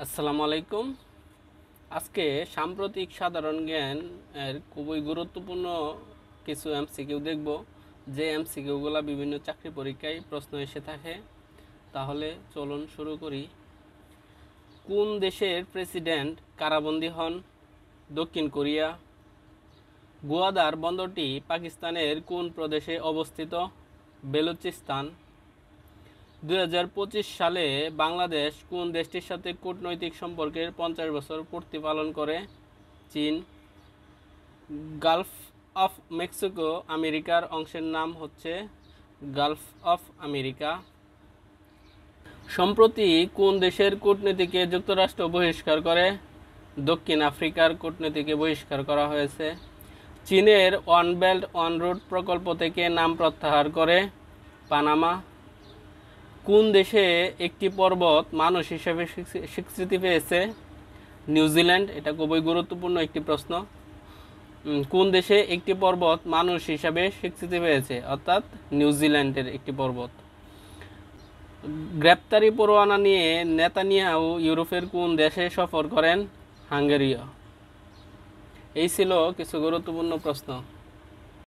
আসসালামু আলাইকুম। আজকে সাম্প্রতিক সাধারণ জ্ঞান এর খুবই গুরুত্বপূর্ণ কিছু এমসিকিউ দেখব, যে এমসিকিউগুলো বিভিন্ন চাকরি পরীক্ষায় প্রশ্ন এসে থাকে। তাহলে চলুন শুরু করি। কোন দেশের প্রেসিডেন্ট কারাবন্দী হন? দক্ষিণ কোরিয়া। গোয়াদার বন্দরটি পাকিস্তানের কোন প্রদেশে অবস্থিত? বেলুচিস্তান। 2025 সালে বাংলাদেশ কোন দেশটির সাথে কূটনৈতিক সম্পর্কের 50 বছর পূর্তি পালন করে? চীন। গালফ অফ মেক্সিকো আমেরিকার অংশের নাম হচ্ছে গালফ অফ আমেরিকা। সম্প্রতি কোন দেশের কূটনীতিকে যুক্তরাষ্ট্র বহিষ্কার করে? দক্ষিণ আফ্রিকার কূটনীতিকে বহিষ্কার করা হয়েছে। চীনের ওয়ান বেল্ট ওয়ান রোড প্রকল্প থেকে নাম প্রত্যাহার করে পানামা। কোন দেশে একটি পর্বত মানুষ হিসেবে স্বীকৃতি পেয়েছে? নিউজিল্যান্ড। এটা খুবই গুরুত্বপূর্ণ একটি প্রশ্ন। কোন দেশে একটি পর্বত মানুষ হিসাবে স্বীকৃতি পেয়েছে, অর্থাৎ নিউজিল্যান্ডের একটি পর্বত। গ্রেপ্তারি পরোয়ানা নিয়ে নেতানিয়াহু ইউরোপের কোন দেশে সফর করেন? হাঙ্গেরিও। এই ছিল কিছু গুরুত্বপূর্ণ প্রশ্ন।